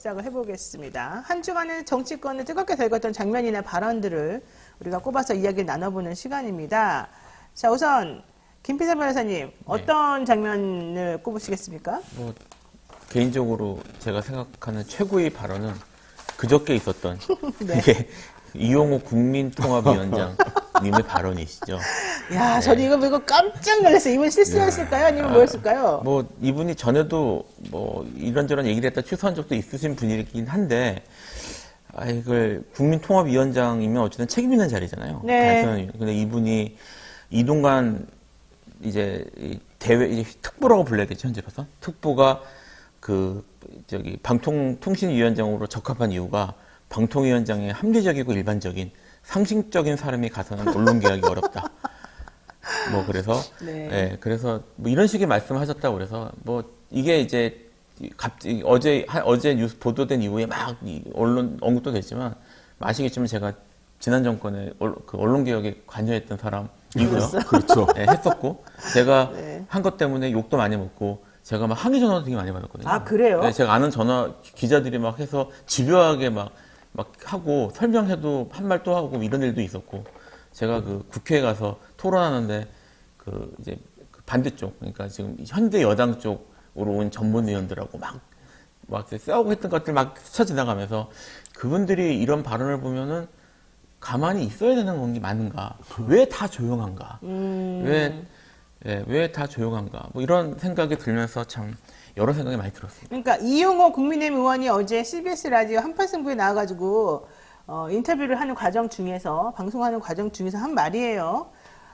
시작을 해보겠습니다. 한 주간의 정치권을 뜨겁게 달궜던 장면이나 발언들을 우리가 꼽아서 이야기를 나눠보는 시간입니다. 자, 우선 김필삼 변호사님, 어떤 장면을 꼽으시겠습니까? 개인적으로 제가 생각하는 최고의 발언은 그저께 있었던 네. 이게 이용호 국민통합위원장님의 발언이시죠. 야, 저는 이거 깜짝 놀랐어요. 이분 실수였을까요? 아니면 뭐였을까요? 이분이 전에도 이런저런 얘기를 했다 취소한 적도 있으신 분이긴 한데, 이걸 국민통합위원장이면 어쨌든 책임 있는 자리잖아요. 네. 근데 이분이 이동관 이제 대외 이제 특보라고 불러야겠죠, 현재 봐서. 특보가 방통통신위원장으로 적합한 이유가 방통위원장의 합리적이고 일반적인 상식적인 사람이 가서는 언론개혁이 어렵다. 그래서 네. 그래서 이런 식의 말씀하셨다고 그래서 이게 이제 갑자기 어제 뉴스 보도된 이후에 막 언론 언급도 됐지만 아시겠지만 제가 지난 정권에 언론개혁에 관여했던 사람이고요. 그렇죠. 네, 했었고 제가 네. 한 것 때문에 욕도 많이 먹고 제가 막 항의 전화도 되게 많이 받았거든요. 아, 그래요? 네, 제가 아는 기자들이 막 해서 집요하게 막 하고 설명해도 한 말 또 하고 이런 일도 있었고 제가 국회에 가서 토론하는데 이제 반대쪽 그러니까 지금 현대 여당 쪽으로 온 전문위원들하고 막 싸우고 했던 것들 막 스쳐 지나가면서 그분들이 이런 발언을 보면은 가만히 있어야 되는 건 게 맞는가? 왜 다 조용한가? 왜 다 조용한가? 이런 생각이 들면서 참 여러 생각이 많이 들었습니다. 그러니까 이용호 국민의힘 의원이 어제 CBS 라디오 한판승부에 나와가지고 인터뷰를 하는 과정 중에서 방송하는 과정 중에서 한 말이에요.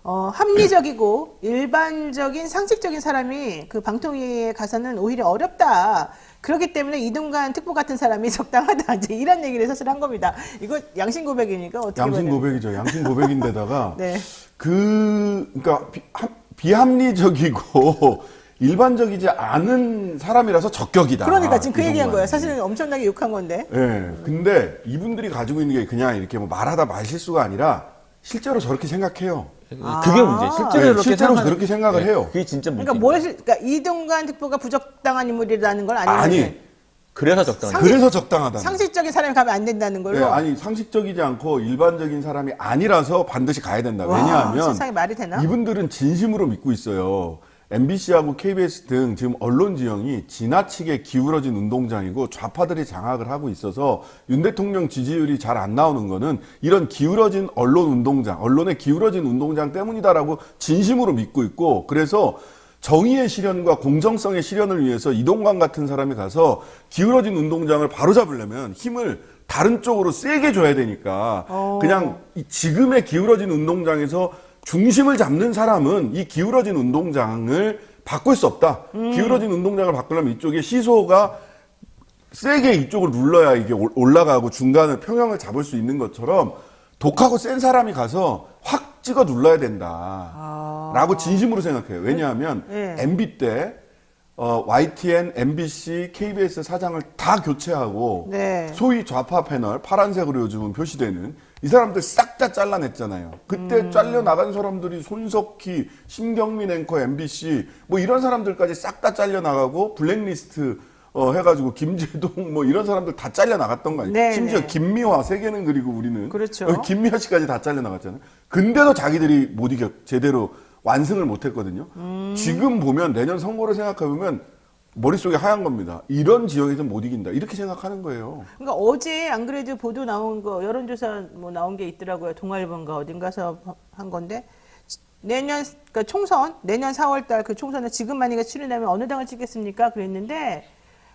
합리적이고 일반적인 상식적인 사람이 그 방통위에 가서는 오히려 어렵다. 그렇기 때문에 이동관 특보 같은 사람이 적당하다. 이제 이런 얘기를 사실 한 겁니다. 이거 양심 고백이니까 어떻게 양심 고백이죠. 양심 고백인데다가 네. 그러니까 비합리적이고 일반적이지 않은 사람이라서 적격이다. 그러니까 지금 그 얘기한 이동관이. 거예요. 사실은 엄청나게 욕한 건데. 예. 근데 이분들이 가지고 있는 게 그냥 이렇게 말하다 말 실수가 아니라 실제로 저렇게 생각해요. 그게 문제예요. 실제로 그렇게 생각을 해요. 그게 진짜 문제예요. 그러니까 이동관 특보가 부적당한 인물이라는 걸 아니면 아니. 그래서 적당한 그래서 적당하다. 상식적인 사람이 가면 안 된다는 걸로. 네, 아니 상식적이지 않고 일반적인 사람이 아니라서 반드시 가야 된다. 와, 왜냐하면 세상에 말이 되나? 이분들은 진심으로 믿고 있어요. MBC하고 KBS 등 지금 언론 지형이 지나치게 기울어진 운동장이고 좌파들이 장악을 하고 있어서 윤 대통령 지지율이 잘 안 나오는 거는 이런 기울어진 언론의 기울어진 운동장 때문이다라고 진심으로 믿고 있고, 그래서 정의의 실현과 공정성의 실현을 위해서 이동관 같은 사람이 가서 기울어진 운동장을 바로잡으려면 힘을 다른 쪽으로 세게 줘야 되니까 그냥 지금의 기울어진 운동장에서 중심을 잡는 사람은 이 기울어진 운동장을 바꿀 수 없다. 기울어진 운동장을 바꾸려면 이쪽에 시소가 세게 이쪽을 눌러야 이게 올라가고 중간을 평형을 잡을 수 있는 것처럼 독하고 센 사람이 가서 확 찍어 눌러야 된다. 라고 진심으로 생각해요. 왜냐하면 MB 때 YTN, MBC, KBS 사장을 다 교체하고 네. 소위 좌파 패널, 파란색으로 요즘은 표시되는 이 사람들 싹 다 잘라냈잖아요. 그때 잘려나간 사람들이 손석희, 심경민 앵커, MBC 이런 사람들까지 싹 다 잘려나가고 블랙리스트 해가지고 김재동 이런 사람들 다 잘려나갔던 거 아니에요? 네, 심지어 네. 김미화 세계는 그리고 우리는 그렇죠. 김미화 씨까지 다 잘려나갔잖아요. 근데도 자기들이 못 제대로 완승을 못했거든요. 지금 보면 내년 선거를 생각해보면 머릿속에 하얀 겁니다. 이런 지역에서 못 이긴다. 이렇게 생각하는 거예요. 그러니까 어제 안 그래도 보도 나온 거 여론조사 나온 게 있더라고요. 동아일보인가 어딘가서 한 건데 그러니까 총선 내년 4월달 그 총선에 지금 만약에 치르려면 어느 당을 찍겠습니까? 그랬는데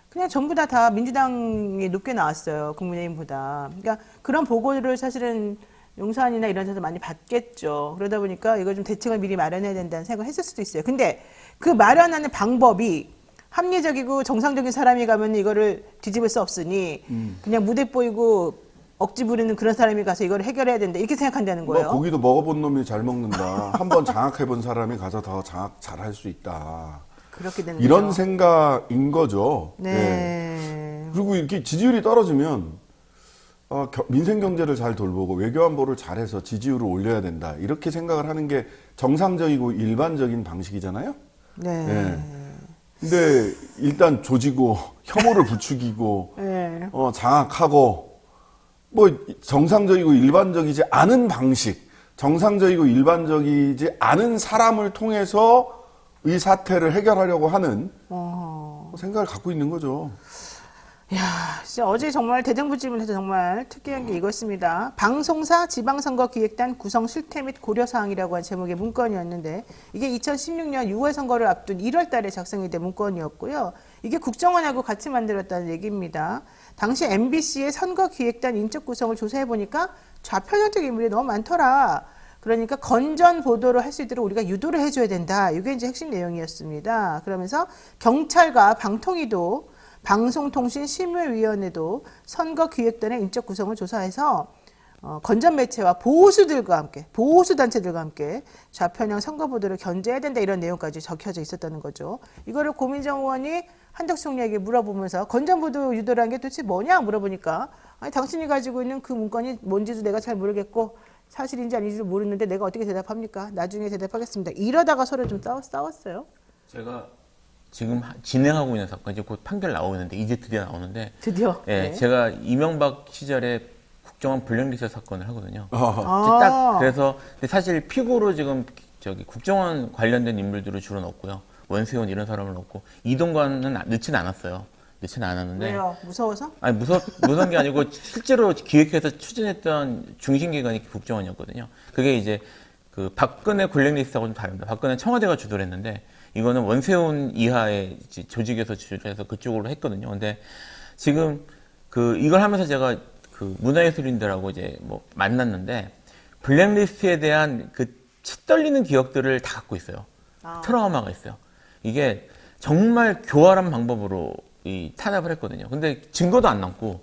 그냥 전부 다 민주당이 높게 나왔어요. 국민의힘보다. 그러니까 그런 보고를 사실은 용산이나 이런 데서 많이 받겠죠. 그러다 보니까 이거 좀 대책을 미리 마련해야 된다는 생각을 했을 수도 있어요. 근데 그 마련하는 방법이 합리적이고 정상적인 사람이 가면 이거를 뒤집을 수 없으니 그냥 무대 보이고 억지 부리는 그런 사람이 가서 이걸 해결해야 된다. 이렇게 생각한다는 거예요. 고기도 먹어본 놈이 잘 먹는다. 한번 장악해본 사람이 가서 더 장악 잘할 수 있다. 그렇게 되는 이런 거죠. 생각인 거죠. 네. 그리고 이렇게 지지율이 떨어지면 민생 경제를 잘 돌보고 외교안보를 잘해서 지지율을 올려야 된다. 이렇게 생각을 하는 게 정상적이고 일반적인 방식이잖아요. 네. 네. 근데 일단 조지고 혐오를 부추기고 네. 장악하고 뭐 정상적이고 일반적이지 않은 방식, 정상적이고 일반적이지 않은 사람을 통해서 이 사태를 해결하려고 하는 생각을 갖고 있는 거죠. 야, 진짜 어제 정말 대정부질문에서 정말 특이한 게 이것입니다. 방송사 지방선거기획단 구성 실태 및 고려사항이라고 한 제목의 문건이었는데 이게 2016년 6월 선거를 앞둔 1월 달에 작성이 된 문건이었고요. 이게 국정원하고 같이 만들었다는 얘기입니다. 당시 MBC의 선거기획단 인적 구성을 조사해 보니까 좌편향적 인물이 너무 많더라. 그러니까 건전 보도를 할 수 있도록 우리가 유도를 해줘야 된다. 이게 이제 핵심 내용이었습니다. 그러면서 경찰과 방통위도 방송통신심의위원회도 선거기획단의 인적 구성을 조사해서 건전 매체와 보수들과 함께, 보수단체들과 함께 좌편향 선거보도를 견제해야 된다 이런 내용까지 적혀져 있었다는 거죠. 이거를 고민정 의원이 한덕수 총리에게 물어보면서 건전보도 유도라는 게 도대체 뭐냐 물어보니까 아니, 당신이 가지고 있는 그 문건이 뭔지도 내가 잘 모르겠고 사실인지 아닌지도 모르는데 내가 어떻게 대답합니까? 나중에 대답하겠습니다. 이러다가 서로 좀 싸웠어요. 제가 지금 진행하고 있는 사건 이제 곧 판결 나오는데 이제 드디어 나오는데 드디어. 예, 네. 제가 이명박 시절에 국정원 블랙리스트 사건을 하거든요. 아. 딱 그래서 근데 사실 피고로 지금 저기 국정원 관련된 인물들을 주로 넣었고요. 원세훈 이런 사람을 넣고 이동관은 넣지는 않았어요. 넣지는 않았는데 왜요? 무서워서? 아니 무서운 게 아니고 실제로 기획해서 추진했던 중심기관이 국정원이었거든요. 그게 이제 그 박근혜 블랙리스트하고 좀 다릅니다. 박근혜 청와대가 주도를 했는데 이거는 원세훈 이하의 조직에서 주도해서 그쪽으로 했거든요. 근데 지금 그 이걸 하면서 제가 그 문화예술인들하고 이제 뭐 만났는데 블랙리스트에 대한 그 치떨리는 기억들을 다 갖고 있어요. 트라우마가 있어요. 이게 정말 교활한 방법으로 이 탄압을 했거든요. 근데 증거도 안 남고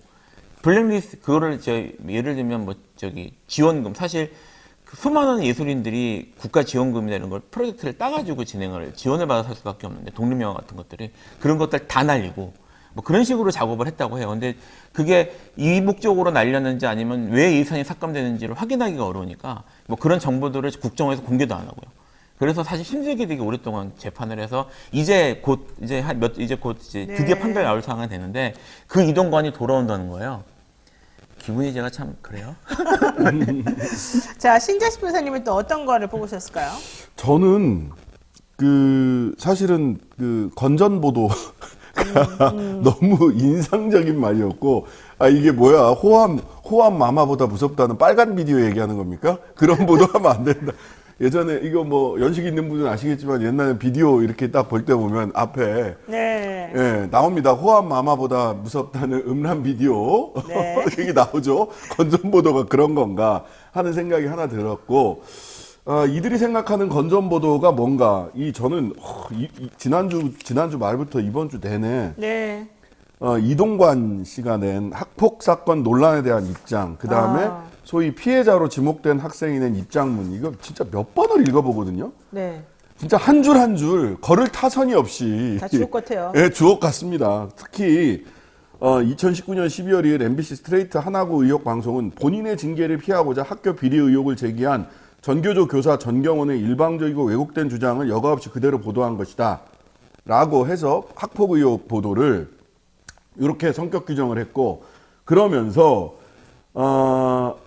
블랙리스트 그거를 예를 들면 뭐 저기 지원금 사실 그 수많은 예술인들이 국가 지원금이나 이런 걸 프로젝트를 따가지고 지원을 받아서 할 수밖에 없는데 독립영화 같은 것들이 그런 것들 다 날리고 뭐 그런 식으로 작업을 했다고 해요. 근데 그게 이 목적으로 날렸는지 아니면 왜 예산이 삭감되는지를 확인하기가 어려우니까 뭐 그런 정보들을 국정원에서 공개도 안 하고요. 그래서 사실 힘들게 되게 오랫동안 재판을 해서 이제 곧 드디어 판결 나올 상황이 되는데 그 이동관이 돌아온다는 거예요. 기분이 제가 참 그래요. 자, 신재식 변호사님은 또 어떤 거를 뽑으셨을까요? 저는 사실은 건전보도 너무 인상적인 말이었고, 이게 뭐야, 호암 마마보다 무섭다는 빨간 비디오 얘기하는 겁니까? 그런 보도하면 안 된다. 예전에 이거 뭐 연식 있는 분은 아시겠지만 옛날에 비디오 이렇게 딱 볼 때 보면 앞에 네. 예, 나옵니다. 호암 마마보다 무섭다는 음란 비디오. 네. 여기 나오죠. 건전보도가 그런 건가 하는 생각이 하나 들었고, 이들이 생각하는 건전보도가 뭔가, 저는, 지난주 말부터 이번 주 내내, 네. 이동관 씨가 낸 학폭 사건 논란에 대한 입장, 그 다음에 소위 피해자로 지목된 학생이 낸 입장문, 이거 진짜 몇 번을 읽어보거든요. 네. 진짜 한 줄 한 줄 걸을 타선이 없이 다 주옥 같아요. 예, 주옥 같습니다. 특히 2019년 12월 2일 MBC 스트레이트 하나구 의혹 방송은 본인의 징계를 피하고자 학교 비리 의혹을 제기한 전교조 교사 전경원의 일방적이고 왜곡된 주장을 여과 없이 그대로 보도한 것이다 라고 해서 학폭 의혹 보도를 이렇게 성격 규정을 했고, 그러면서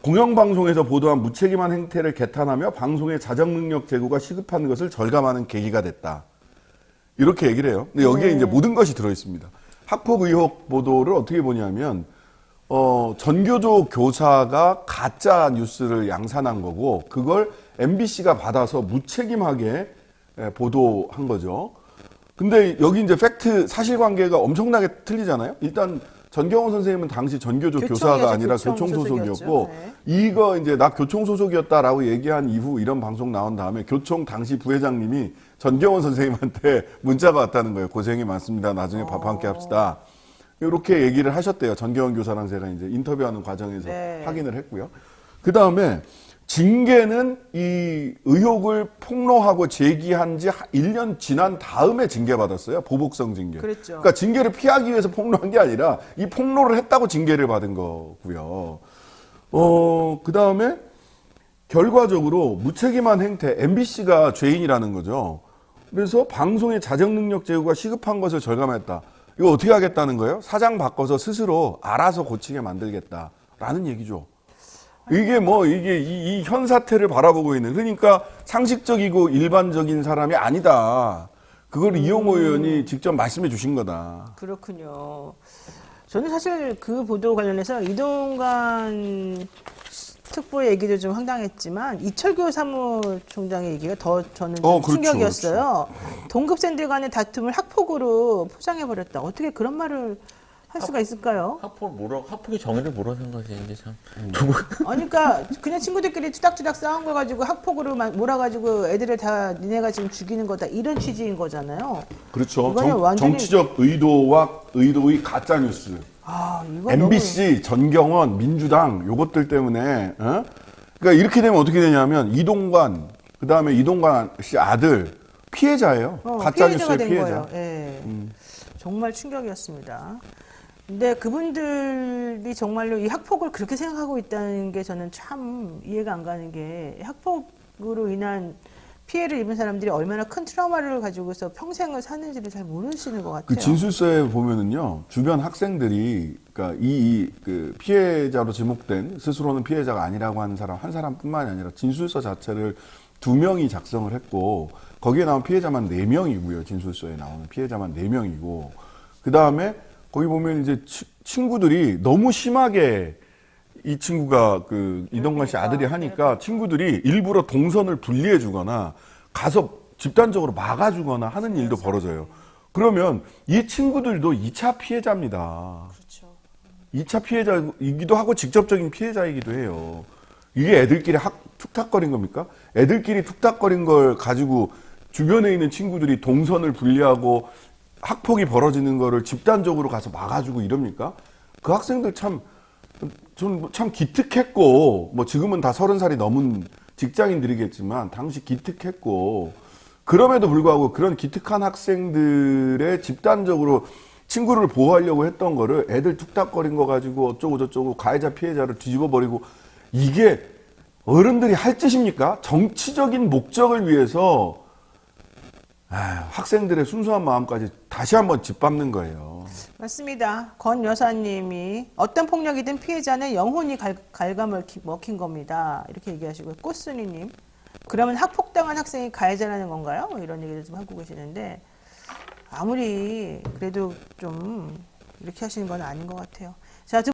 공영방송에서 보도한 무책임한 행태를 개탄하며 방송의 자정 능력 제고가 시급한 것을 절감하는 계기가 됐다. 이렇게 얘기를 해요. 근데 여기에 이제 모든 것이 들어있습니다. 학폭 의혹 보도를 어떻게 보냐면, 전교조 교사가 가짜 뉴스를 양산한 거고, 그걸 MBC가 받아서 무책임하게 보도한 거죠. 근데 여기 이제 팩트, 사실관계가 엄청나게 틀리잖아요. 일단, 전경원 선생님은 당시 전교조 교사가 아니라 교총소속이었고, 네. 이거 이제 나 교총소속이었다라고 얘기한 이후 이런 방송 나온 다음에 교총 당시 부회장님이 전경원 선생님한테 문자가 왔다는 거예요. 고생이 많습니다. 나중에 밥 한 끼 합시다. 이렇게 얘기를 하셨대요. 전경원 교사랑 제가 이제 인터뷰하는 과정에서 네. 확인을 했고요. 그 다음에 징계는 이 의혹을 폭로하고 제기한 지 1년 지난 다음에 징계받았어요. 보복성 징계. 그랬죠. 그러니까 징계를 피하기 위해서 폭로한 게 아니라 이 폭로를 했다고 징계를 받은 거고요. 그 다음에 결과적으로 무책임한 행태, MBC가 죄인이라는 거죠. 그래서 방송의 자정 능력 제고가 시급한 것을 절감했다. 이거 어떻게 하겠다는 거예요? 사장 바꿔서 스스로 알아서 고치게 만들겠다라는 얘기죠. 이게 이 현 사태를 바라보고 있는, 그러니까 상식적이고 일반적인 사람이 아니다. 그걸 이용호 의원이 직접 말씀해 주신 거다. 그렇군요. 저는 사실 그 보도 관련해서 이동관 특보 얘기도 좀 황당했지만 이철규 사무총장의 얘기가 더 저는 좀 그렇죠, 충격이었어요. 동급생들 간의 다툼을 학폭으로 포장해버렸다. 어떻게 그런 말을 할 수가 있을까요? 학폭의 정의를 모르는 거지 이제 참. 아니, 그러니까 그냥 친구들끼리 투닥투닥 싸운 거 가지고 학폭으로 몰아가지고 애들을 다 니네가 지금 죽이는 거다 이런 취지인 거잖아요. 그렇죠. 이거는 완전히- 정치적 의도의 가짜 뉴스. 이거 MBC, 전경원, 민주당 요것들 때문에 그러니까 이렇게 되면 어떻게 되냐면 이동관, 그다음에 이동관 씨 아들 피해자예요. 가짜 피해자가 뉴스의 된 피해자. 거예요. 예. 정말 충격이었습니다. 근데 그분들이 정말로 이 학폭을 그렇게 생각하고 있다는 게 저는 참 이해가 안 가는 게, 학폭으로 인한 피해를 입은 사람들이 얼마나 큰 트라우마를 가지고서 평생을 사는지를 잘 모르시는 것 같아요. 그 진술서에 보면은요, 주변 학생들이, 그러니까 그 피해자로 지목된, 스스로는 피해자가 아니라고 하는 사람 한 사람뿐만이 아니라 진술서 자체를 2명이 작성을 했고, 거기에 나온 피해자만 4명이고요. 진술서에 나오는 피해자만 4명이고, 그 다음에 거기 보면 이제 친구들이 너무 심하게 이 친구가 이동관 씨 아들이 하니까 친구들이 일부러 동선을 분리해 주거나 가서 집단적으로 막아주거나 하는 일도 벌어져요. 그러면 이 친구들도 2차 피해자입니다. 그렇죠. 2차 피해자이기도 하고 직접적인 피해자이기도 해요. 이게 애들끼리 툭탁거린 겁니까? 애들끼리 툭탁거린 걸 가지고 주변에 있는 친구들이 동선을 분리하고 학폭이 벌어지는 거를 집단적으로 가서 막아주고 이럽니까? 그 학생들 참 기특했고, 지금은 다 30살이 넘은 직장인들이겠지만, 당시 기특했고, 그럼에도 불구하고 그런 기특한 학생들의 집단적으로 친구를 보호하려고 했던 거를 애들 툭탁거린 거 가지고 어쩌고저쩌고 가해자 피해자를 뒤집어버리고, 이게 어른들이 할 짓입니까? 정치적인 목적을 위해서 학생들의 순수한 마음까지 다시 한번 짓밟는 거예요. 맞습니다. 권 여사님이 어떤 폭력이든 피해자는 영혼이 갉아먹힌 겁니다. 이렇게 얘기하시고요. 꽃순이님, 그러면 학폭당한 학생이 가해자라는 건가요? 이런 얘기를 좀 하고 계시는데, 아무리 그래도 좀 이렇게 하시는 건 아닌 것 같아요. 자,